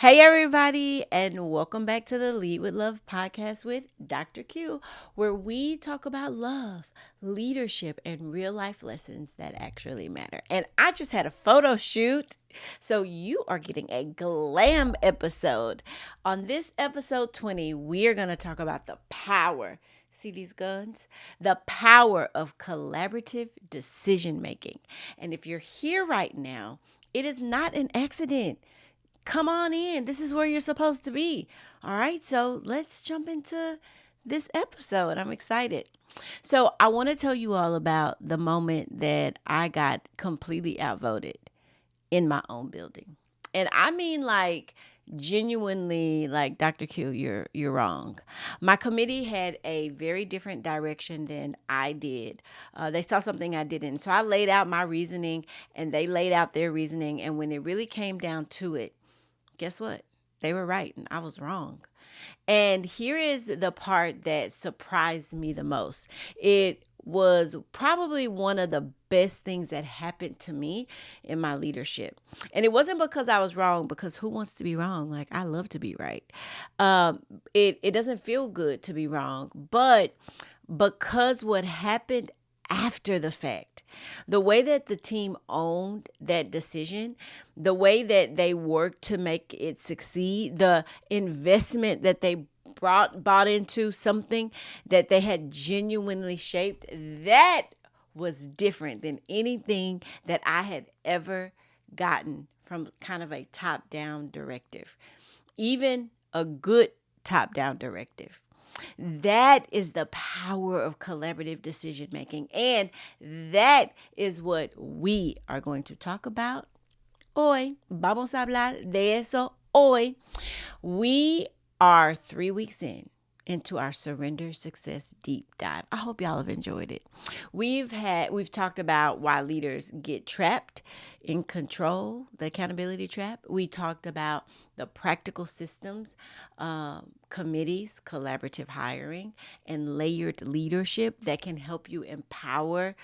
Hey, everybody, and welcome back to the Lead with Love podcast with Dr. Q, where we talk about love, leadership, and real life lessons that actually matter. And I just had a photo shoot, so you are getting a glam episode. On this episode 20, we are going to talk about the power. See these guns? The power of collaborative decision making. And if you're here right now, it is not an accident. Come on in. This is where you're supposed to be. All right. So let's jump into this episode. I'm excited. So I want to tell you all about the moment that I got completely outvoted in my own building. And I mean like genuinely like Dr. Q, you're wrong. My committee had a very different direction than I did. They saw something I didn't. So I laid out my reasoning and they laid out their reasoning. And when it really came down to it, guess what? They were right and I was wrong. And here is the part that surprised me the most. It was probably one of the best things that happened to me in my leadership. And it wasn't because I was wrong, because who wants to be wrong? Like, I love to be right. It doesn't feel good to be wrong, but because what happened after the fact, the way that the team owned that decision, the way that they worked to make it succeed, the investment that they bought into something that they had genuinely shaped, that was different than anything that I had ever gotten from kind of a top-down directive, even a good top-down directive. That is the power of collaborative decision making. And that is what we are going to talk about hoy. Vamos a hablar de eso hoy. We are 3 weeks into our surrender success deep dive. I hope y'all have enjoyed it. We've talked about why leaders get trapped in control, the accountability trap. We talked about the practical systems, committees, collaborative hiring, and layered leadership that can help you empower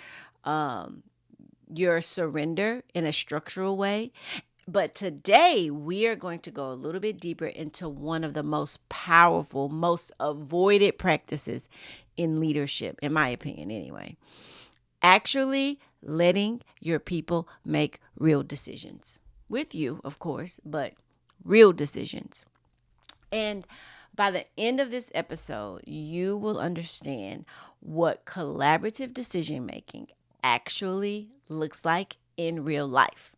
your surrender in a structural way. But today we are going to go a little bit deeper into one of the most powerful, most avoided practices in leadership, in my opinion anyway. Actually letting your people make real decisions. With you, of course, but real decisions. And by the end of this episode, you will understand what collaborative decision making actually looks like in real life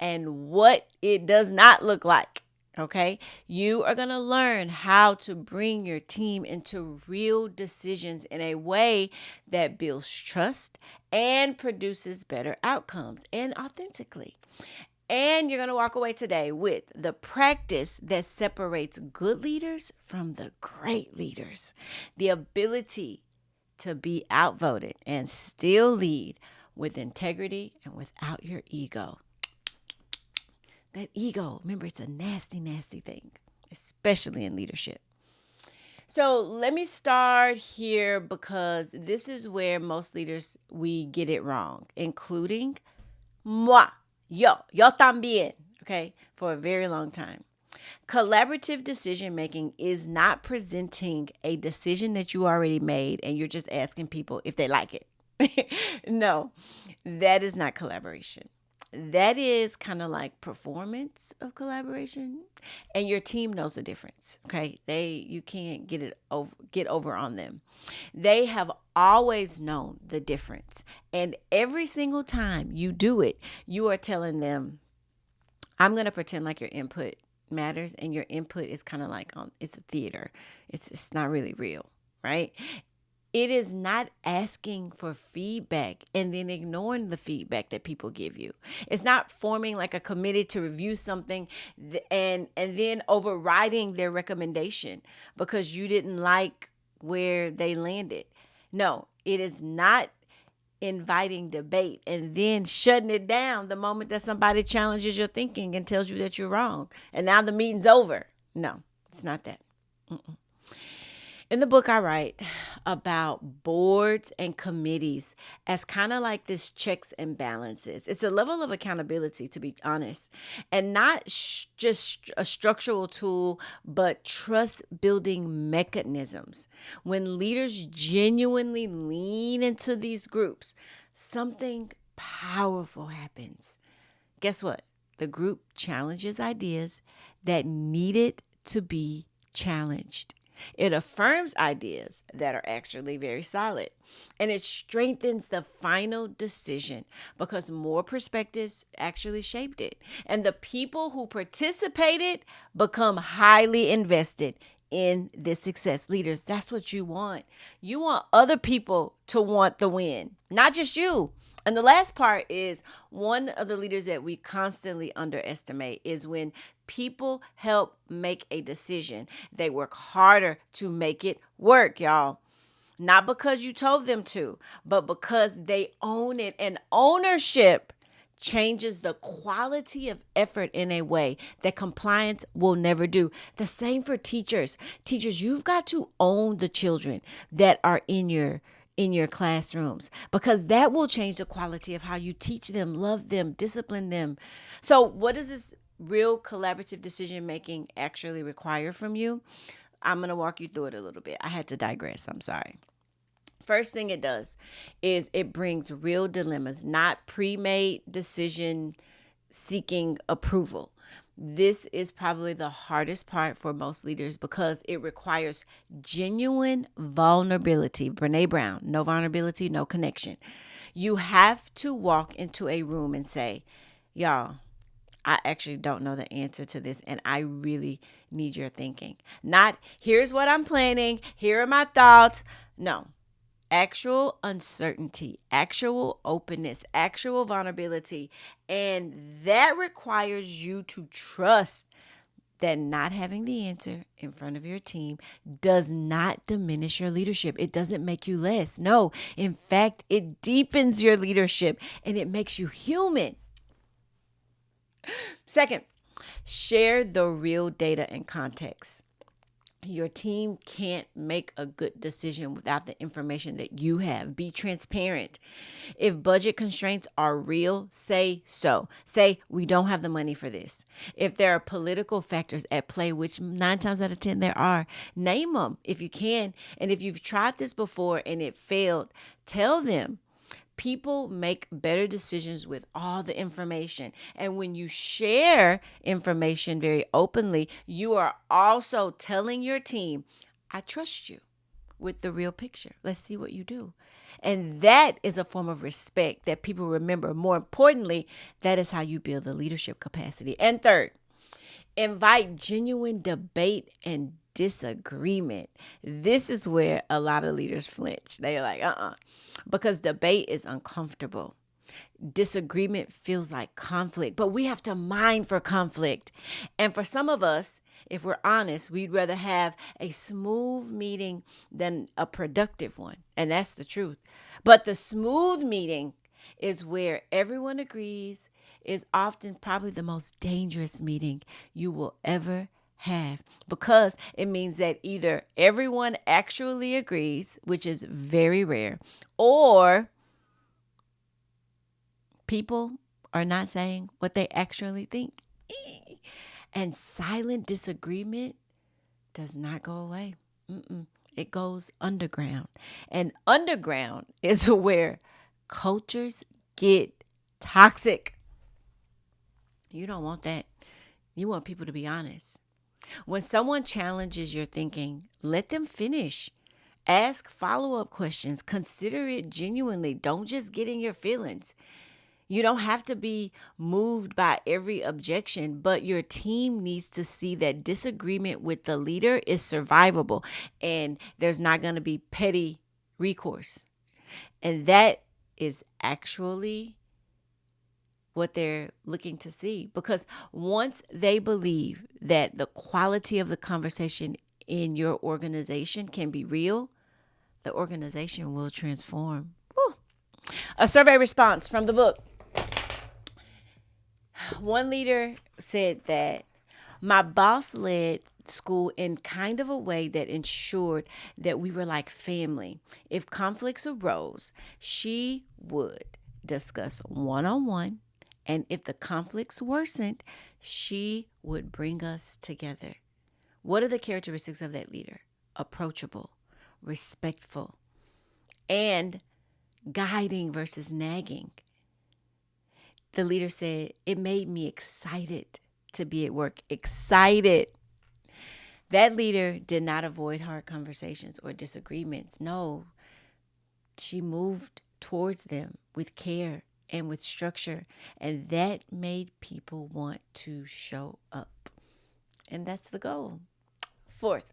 and what it does not look like. Okay, you are going to learn how to bring your team into real decisions in a way that builds trust and produces better outcomes and authentically. And you're going to walk away today with the practice that separates good leaders from the great leaders. The ability to be outvoted and still lead with integrity and without your ego. That ego, remember, it's a nasty, nasty thing, especially in leadership. So let me start here because this is where most leaders, we get it wrong, including moi. Yo también, okay, for a very long time. Collaborative decision making is not presenting a decision that you already made and you're just asking people if they like it. No, that is not collaboration. That is kind of like performance of collaboration, and your team knows the difference. Okay, you can't get over on them. They have always known the difference, and every single time you do it, you are telling them, "I'm going to pretend like your input matters, and your input is kind of like it's a theater. It's not really real, right?" It is not asking for feedback and then ignoring the feedback that people give you. It's not forming like a committee to review something and then overriding their recommendation because you didn't like where they landed. No, it is not inviting debate and then shutting it down the moment that somebody challenges your thinking and tells you that you're wrong. And now the meeting's over. No, it's not that. Mm-mm. In the book, I write about boards and committees as kind of like this checks and balances. It's a level of accountability, to be honest, and not just a structural tool, but trust building mechanisms. When leaders genuinely lean into these groups, something powerful happens. Guess what? The group challenges ideas that needed to be challenged. It affirms ideas that are actually very solid. And it strengthens the final decision because more perspectives actually shaped it. And the people who participated become highly invested in this success. Leaders, that's what you want. You want other people to want the win, not just you. And the last part is one of the leaders that we constantly underestimate is when people help make a decision. They work harder to make it work, y'all. Not because you told them to, but because they own it. And ownership changes the quality of effort in a way that compliance will never do. The same for teachers. Teachers, you've got to own the children that are in your classrooms because that will change the quality of how you teach them, love them, discipline them. So, what does this real collaborative decision making actually require from you? I'm going to walk you through it a little bit. I had to digress. I'm sorry. First thing it does is it brings real dilemmas, not pre-made decision seeking approval. This is probably the hardest part for most leaders because it requires genuine vulnerability. Brene Brown, no vulnerability, no connection. You have to walk into a room and say, y'all, I actually don't know the answer to this, and I really need your thinking. Not, here's what I'm planning, here are my thoughts. No, actual uncertainty, actual openness, actual vulnerability. And that requires you to trust that not having the answer in front of your team does not diminish your leadership. It doesn't make you less. No, in fact, it deepens your leadership and it makes you human. Second, share the real data and context. Your team can't make a good decision without the information that you have. Be transparent. If budget constraints are real, say so. Say, we don't have the money for this. If there are political factors at play, which 9 times out of 10 there are, name them if you can. And if you've tried this before and it failed, tell them. People make better decisions with all the information. And when you share information very openly, you are also telling your team, I trust you with the real picture. Let's see what you do. And that is a form of respect that people remember. More importantly, that is how you build the leadership capacity. And third, invite genuine debate and disagreement. This is where a lot of leaders flinch. They're like, because debate is uncomfortable. Disagreement feels like conflict, but we have to mine for conflict. And for some of us, if we're honest, we'd rather have a smooth meeting than a productive one. And that's the truth. But the smooth meeting is where everyone agrees, is often probably the most dangerous meeting you will ever have because it means that either everyone actually agrees, which is very rare, or people are not saying what they actually think. And silent disagreement does not go away. It goes underground. And underground is where cultures get toxic. You don't want that. You want people to be honest. When someone challenges your thinking, let them finish. Ask follow-up questions. Consider it genuinely. Don't just get in your feelings. You don't have to be moved by every objection, but your team needs to see that disagreement with the leader is survivable and there's not going to be petty recourse. And that is actually what they're looking to see, because once they believe that the quality of the conversation in your organization can be real, the organization will transform. Whew. A survey response from the book. One leader said that my boss led school in kind of a way that ensured that we were like family. If conflicts arose, she would discuss one on one. And if the conflicts worsened, she would bring us together. What are the characteristics of that leader? Approachable, respectful, and guiding versus nagging. The leader said, it made me excited to be at work. Excited. That leader did not avoid hard conversations or disagreements. No, she moved towards them with care and with structure. And that made people want to show up. And that's the goal. Fourth,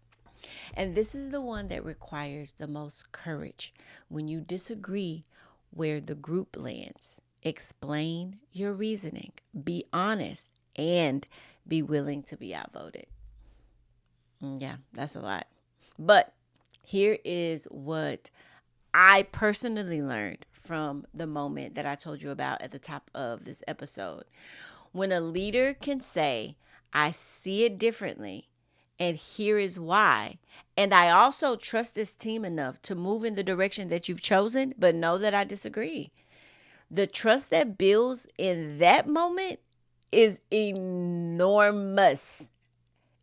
and this is the one that requires the most courage. When you disagree where the group lands, explain your reasoning, be honest, and be willing to be outvoted. Yeah, that's a lot. But here is what I personally learned from the moment that I told you about at the top of this episode. When a leader can say, I see it differently, and here is why. And I also trust this team enough to move in the direction that you've chosen, but know that I disagree. The trust that builds in that moment is enormous.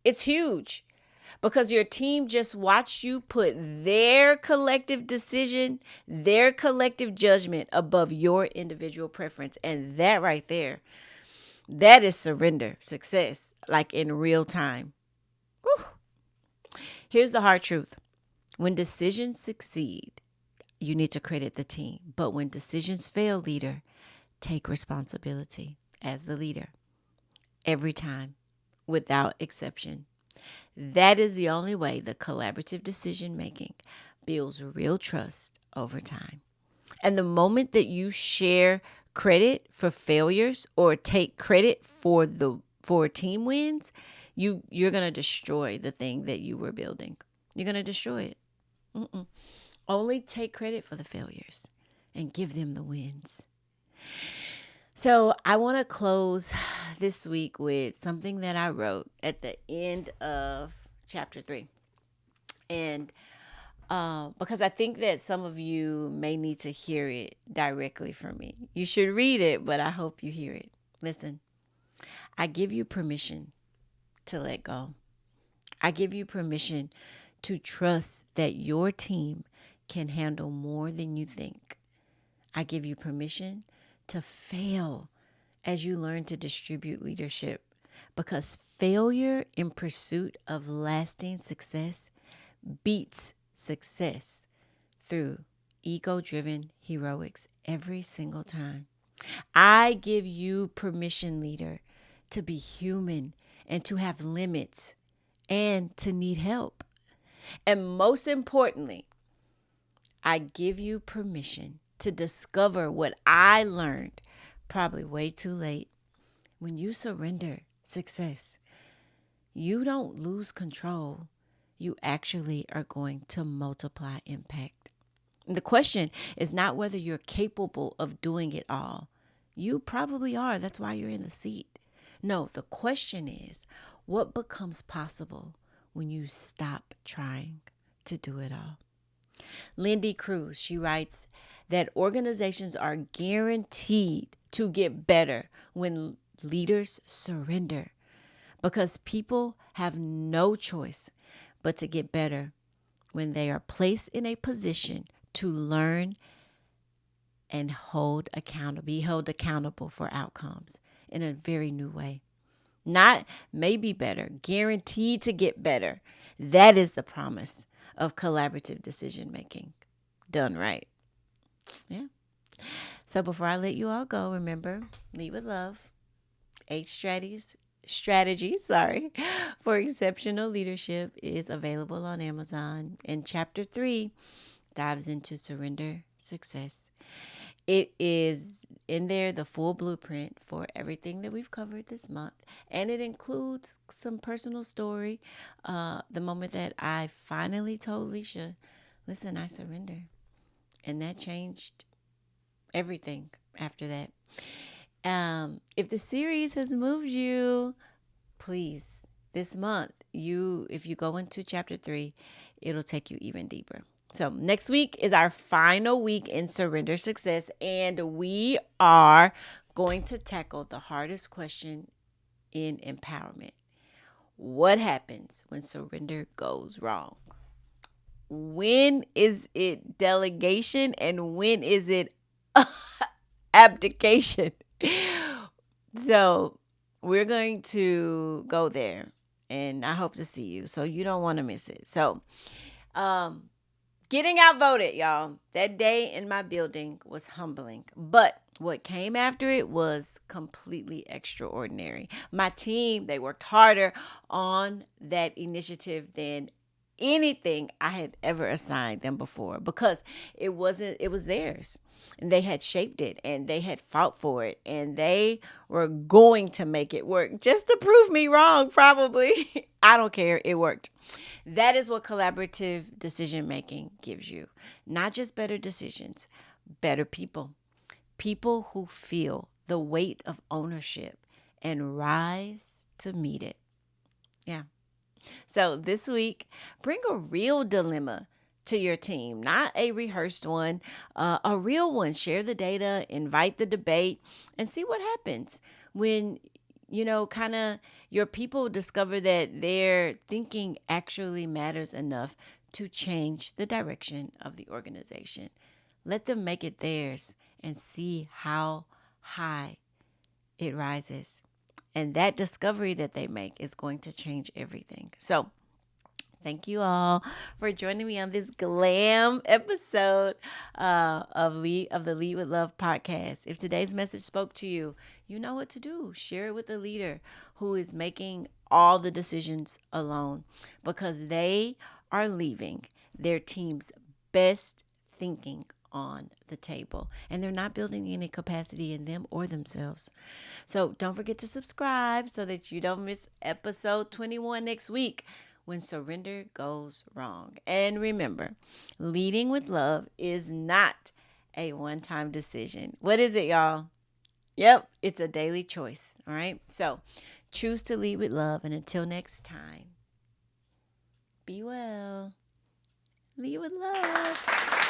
It's huge because your team just watched you put their collective decision, their collective judgment above your individual preference. And that right there, that is surrender, success, like in real time. Whew. Here's the hard truth. When decisions succeed, you need to credit the team. But when decisions fail, leader, take responsibility as the leader. Every time, without exception. That is the only way the collaborative decision making builds real trust over time. And the moment that you share credit for failures or take credit for team wins, you're going to destroy the thing that you were building. You're going to destroy it. Only take credit for the failures and give them the wins. So I want to close this week with something that I wrote at the end of chapter 3. And because I think that some of you may need to hear it directly from me. You should read it, but I hope you hear it. Listen, I give you permission to let go. I give you permission to trust that your team can handle more than you think. I give you permission to fail as you learn to distribute leadership, because failure in pursuit of lasting success beats success through ego-driven heroics every single time. I give you permission, leader, to be human and to have limits and to need help. And most importantly, I give you permission to discover what I learned probably way too late. When you surrender success, you don't lose control. You actually are going to multiply impact. And the question is not whether you're capable of doing it all. You probably are. That's why you're in the seat. No, the question is, what becomes possible when you stop trying to do it all? Lindy Cruz, she writes that organizations are guaranteed to get better when leaders surrender, because people have no choice but to get better when they are placed in a position to learn and be held accountable for outcomes in a very new way. Not maybe better, guaranteed to get better. That is the promise of collaborative decision making done right. Yeah. So before I let you all go, remember, lead with love. 8 strategies for exceptional leadership is available on Amazon. And chapter 3 dives into surrender success. It is in there, the full blueprint for everything that we've covered this month. And it includes some personal story. The moment that I finally told Leisha, listen, I surrender. And that changed everything after that. If the series has moved you, please, this month, if you go into chapter 3, it'll take you even deeper. So next week is our final week in Surrender Success, and we are going to tackle the hardest question in empowerment. What happens when surrender goes wrong? When is it delegation and when is it abdication? So we're going to go there, and I hope to see you. So you don't want to miss it. So um getting outvoted, y'all. That day in my building was humbling. But what came after it was completely extraordinary. My team, they worked harder on that initiative than anything I had ever assigned them before, because it was theirs. And they had shaped it and they had fought for it and they were going to make it work just to prove me wrong, probably. I don't care. It worked. That is what collaborative decision making gives you. Not just better decisions, better people. People who feel the weight of ownership and rise to meet it. Yeah. So this week, bring a real dilemma to your team, not a rehearsed one, a real one. Share the data, invite the debate, and see what happens when, kind of your people discover that their thinking actually matters enough to change the direction of the organization. Let them make it theirs and see how high it rises. And that discovery that they make is going to change everything. So, thank you all for joining me on this glam episode of the Lead with Love podcast. If today's message spoke to you, you know what to do. Share it with a leader who is making all the decisions alone, because they are leaving their team's best thinking on the table, and they're not building any capacity in them or themselves. So don't forget to subscribe so that you don't miss episode 21 next week, when surrender goes wrong. And remember, leading with love is not a one-time decision. What is it, y'all? Yep, it's a daily choice. All right. So choose to lead with love. And until next time, be well. Lead with love.